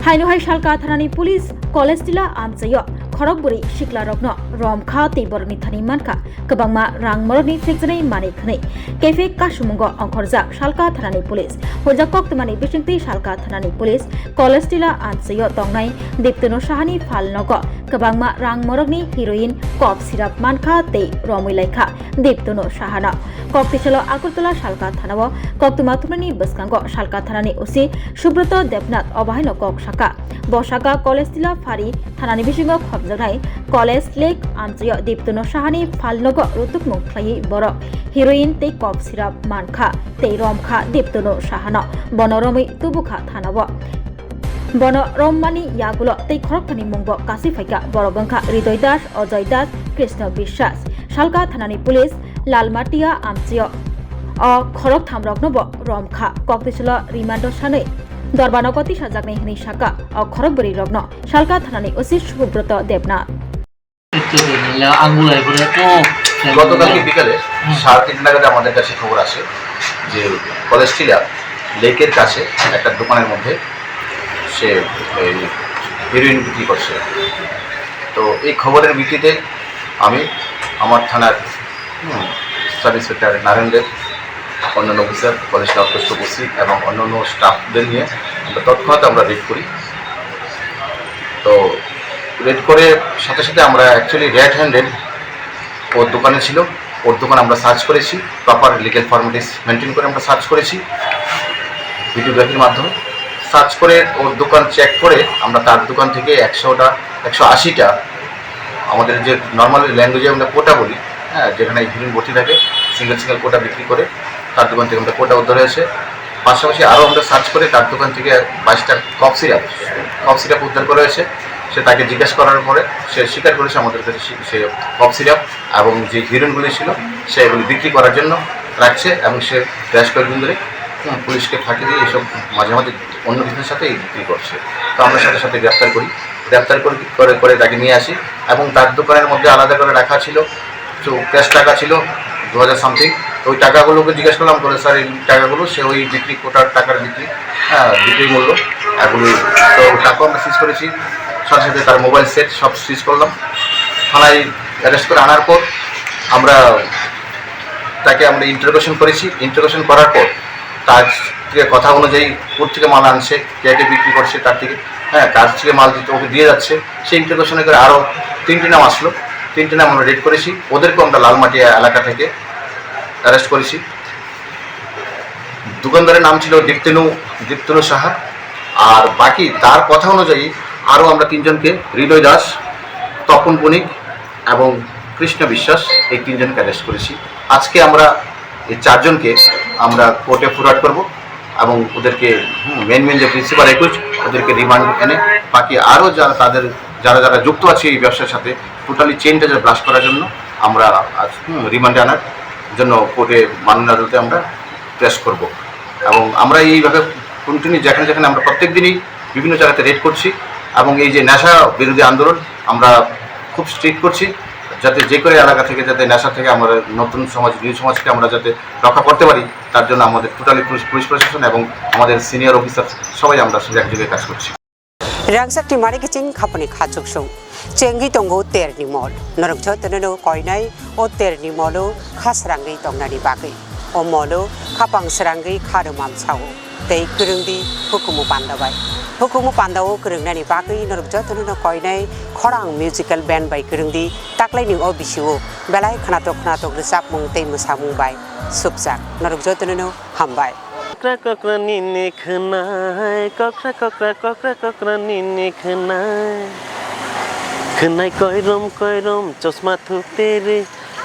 Khainai Salka Thanani Police College Tila Amchaio Khorokbrwi Sikla Rokno Romjakkha Tiborni Thani Mankha Kwbangma Rang Morokni Fikjanai Mani Khainai Kephek Kasumungo Angkhorjak Salka Thanani Police Horjak Tmani Bisingti Salka Thanani Police College Tila Amchaio Tongnai Diptono Sahani Phalnogo Kwbangma Rang Morokni Heroin Cough Syrup Mankha Tei Romwi Laikha Diptono Sahana Koktisalo Agartala Salka Thanao Koktuma Tumani Bwskango Salka Thanani Osi Subroto Debnath Obahaino Kok Saka Bosaka College Tila Phari Thanani Bisingo Khobjaknai College Lake Amchaio Diptono Sahani Phalnogo Rutukmung Khlai Borok Heroin Tei Cough Syrup Mankha Tei Romkha Diptono Sahana Bonoromui Tubukha Thanao Bono Rommani Yagulo Tei Khorokbrwi Mungbo Kasifhaika Borobangkha Hridoy Das Ojoy Das Krishna Bishwas Salka Thanani Police Lalmatia Amchaio Khorok Thamroknobo Romjakkha Koktisalo Rimando Sanoi Dorbanogoti Sajaknai Hini Saka Khorokbrwi Rokno Salka Thanani Osi Subroto Debnath গতকালকে বিকালে 3:30 নাগাদ আমাদের কাছে খবর আসে যে college টিলা লেকের কাছে একটা দোকানের মধ্যে সে হেরোইন বিক্রি করছে। তো এই খবরের ভিত্তিতে আমি আমার থানার সাব ইন্সপেক্টর নারায়ণ দেব অন্যান্য অফিসার কলেজ অধ্যক্ষ ওসি এবং অন্যান্য স্টাফদের নিয়ে তৎক্ষণাৎ আমরা রেড করি। তো রেড করে সাথে সাথে আমরা অ্যাকচুয়ালি রেড হ্যান্ডেড ওর দোকানে ছিল, ওর দোকান আমরা সার্চ করেছি, প্রপার লিগ্যাল ফর্মালিটিস মেনটেন করে আমরা সার্চ করেছি ভিডিওগ্রাফির মাধ্যমে। সার্চ করে ওর দোকান চেক করে আমরা তার দোকান থেকে 180টা আমাদের যে নর্মাল ল্যাঙ্গুয়েজে আমরা কোটা বলি, হ্যাঁ, যেখানে হিরোইন ভর্তি থাকে সিঙ্গেল কোটা বিক্রি করে তার দোকান থেকে আমরা কোটা উদ্ধার হয়েছে। পাশাপাশি আরও আমরা সার্চ করে তার দোকান থেকে 22টা কফ সিরাপ উদ্ধার করা হয়েছে। সে তাকে জিজ্ঞাসা করার পরে সে স্বীকার করেছে আমাদের কাছে সে কফ সিরাপ এবং যে হিরোইনগুলি ছিল সে এগুলি বিক্রি করার জন্য রাখছে এবং সে বেশ কয়েকদিন ধরে পুলিশকে ফাঁকি দিয়ে এসব মাঝে মাঝে অন্য কিছুর সাথে বিক্রি করছে। তো আমরা সাথে সাথে গ্রেপ্তার করে তাকে নিয়ে আসি এবং তার দোকানের মধ্যে আলাদা করে রাখা ছিল কিছু ক্যাশ টাকা ছিল 2000 সামথিং। তো ওই টাকাগুলোকে জিজ্ঞেস করলাম বলে স্যার এই টাকাগুলো সে ওই বিক্রি কোটার টাকার বিক্রি মূল্য এগুলি। তো টাকাও আমরা সিজ করেছি, সাথে সাথে তার মোবাইল সেট সব সিজ করলাম। থানায় অ্যারেস্ট করে আনার পর তাকে আমরা ইন্টারোগেশন করেছি। ইন্টারোগেশন করার পর তার থেকে কথা অনুযায়ী কোর থেকে মাল আনছে, কে বিক্রি করছে, তার থেকে কার থেকে মাল দিতে ওকে দিয়ে যাচ্ছে। সেই ইন্টারোগেশনে করে আরও 3টি নাম আসলো, 3টি নাম আমরা রেড করেছি। ওদেরকেও আমরা লালমাটিয়া এলাকা থেকে অ্যারেস্ট করেছি। দোকানদারের নাম ছিল দীপ্তনু সাহা। আর বাকি তার কথা অনুযায়ী আরও আমরা 3জনকে হৃদয় দাস, তপন বণিক এবং কৃষ্ণ বিশ্বাস এই 3জনকে অ্যারেস্ট করেছি। আজকে আমরা এই 4জনকে আমরা কোর্টে ফরওয়ার্ড করব এবং ওদেরকে মেন যে প্রিন্সিপাল একুশ ওদেরকে রিমান্ড এনে বাকি আরও যারা যুক্ত আছে এই ব্যবসার সাথে টোটালি চেইনটা ব্লাস্ট করার জন্য আমরা রিমান্ডে আনার জন্য কোর্টে মাননীয় আদালতে আমরা প্রেস করব। এবং আমরা এইভাবে কন্টিনিউ যেখানে আমরা প্রত্যেক দিনই বিভিন্ন জায়গাতে রেড করছি এবং এই যে নেশা বিরোধী আন্দোলন আমরা খুব স্ট্রিক্ট করছি যাতে যে করে এলাকা থেকে যাতে নেশা থেকে আমরা নতুন নিউ সমাজকে আমরা যাতে রক্ষা করতে পারি তার জন্য আমাদের টোটালি পুলিশ প্রশাসন এবং আমাদের সিনিয়র অফিসার সবাই আমরা একযোগে কাজ করছি। Swrangchati mariketing khapani khachuksung chengi tongo terni mol norokjo tenono Khainai o terni molo khasrangi tongnani bagai o molo khapang srangi kharumam chao tei kurungdi hukumu pandao kurungnani bagai norokjo tenono Khainai khorang musical band bai kurungdi taklaini o bisiu belai khanatok resap mung tei musamung bai subjak norokjo tenono hambai Kokra nini khainai kokra nini khainai koirom chosma thu tere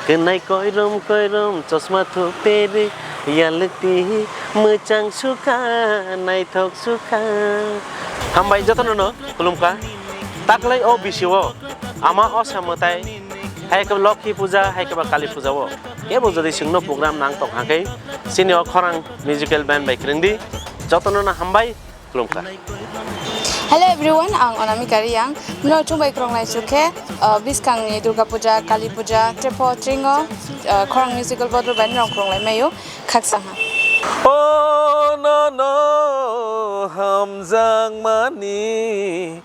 khainai koirom chosma thu tere yalti mechang sukha nai thok sukha hambai jotono kulumka taklai o bisio ama osamotai hai ka lokhi puja hai ka kali puja wo ebo jodi singno program nang tok hakai senior khorang musical band by krindi jotono na hambai kulumka. Hello everyone, ang Onamika Riyang. Mno chumbai kronglai sukhe biskang ni Durga Puja, Kali Puja, Trepo Tringo, khorang musical band rong kronglai mayo khaksang ha. Oh no hamjang mani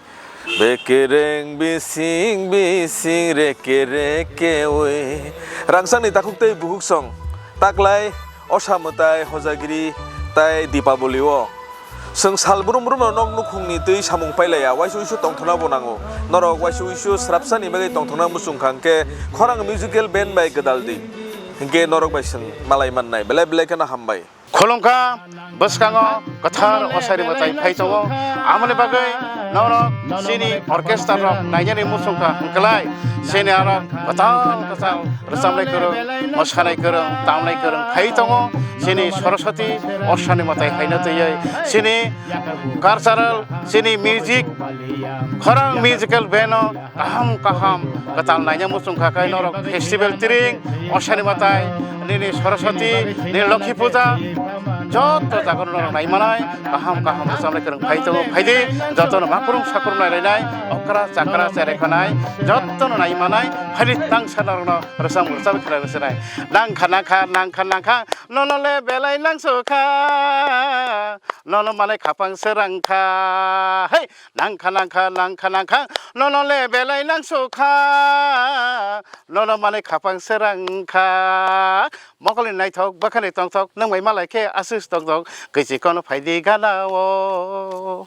bekereng bising reke we rangsang ni takuk tei buhuk song taklai osamutai hojagiri tai dipaboli o seng salbrum brum nok nukhungni tei samung pailaya waisu tongthona bonango norok waisu srapsani bagai tongthona musung khangke khorang musical band bai gedaldi hingke norok bai seng malai mannai belai kana hambai Kolongka beskango kathar osari matai phaitogo amane bagai norok sini orkestra rok naijani musungka hengkelai sini arok katal resamlai kereng mosanai kereng tamlai kereng phaitogo sini Swrangchati osani matai haina tei sini cultural sini music khorang musical band kaham katal naija musungka kai norok festival tiring osani matai nini Swrangchati nini Lokhi puja joto jagon norok naimanai kaham samlai kereng phaidi joto makurung sakurung nailai okra chakra cherekhanai joto naimanai phaidi tang sanarno resam ursabe khara besenai nangkha nonole belai nangsukha nono malai khapang serangkha hey nangkha nonole belai nangsukha nono malai khapang serangkha mokoli naithok bakhani tongthok nangmai malai ke asus tongthok kisi kono phaidi galao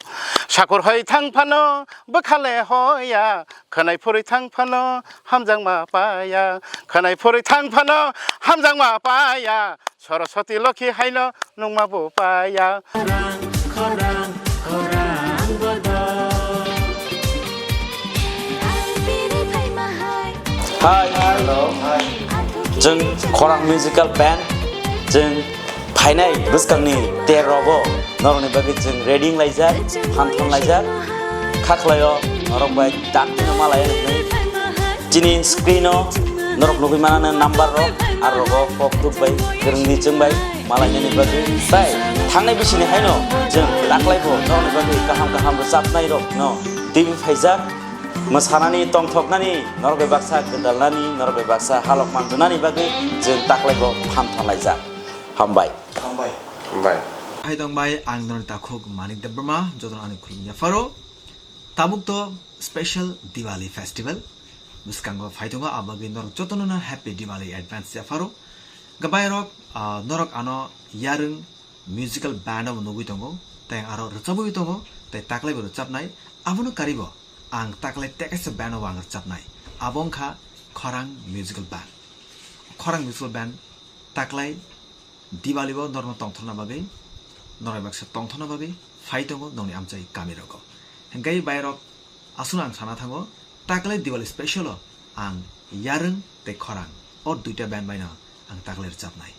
sakur hoi thangphano bakhale hoya khanai phuri thangphano hamjang ma paya khanai phuri thangphano hamjang ma paya Swrangchati Lokhi haino nungma bo paya khorang Hi, hello. Jeng Khorang musical band jeng Khainai buskangni terobo noroni bagi jeng reading laijak hanthon laijak khaklayo norok bai dakno malaya nei jini screeno norok nugi manana number ro arrogo poktuk bai gerngni jeng bai malanya ni bagi sai thangnai bisini haino jeng laklaibo noroni bagi kaham sapnai ro no dibi phaijak mosanani tongthoknani norok baksa gedalnani norok baksa halok manjunani bagi jeng taklaibo hanthon laijak hambai Haidong bai ang non takhok manik debrma jodon ani khulnya faro tabuk to special Diwali festival buskango phaitonga abagi norok jotonona happy Diwali advance ya faro gabai rok norok ano yarung musical band of nugui tongo tang aro rchabu tongo tai taklai boro chapnai abono karibo ang taklai tekes band of ang chapnai abongkha khorang musical band taklai Diwali bo norma tongthona bagai norai baksa tongthona bagai phaitongo noni amchai kamiroko hengkai bairok asun ang sana thango taklai Diwali special ang yarung te khorang or duita band baina ang taklai chapnai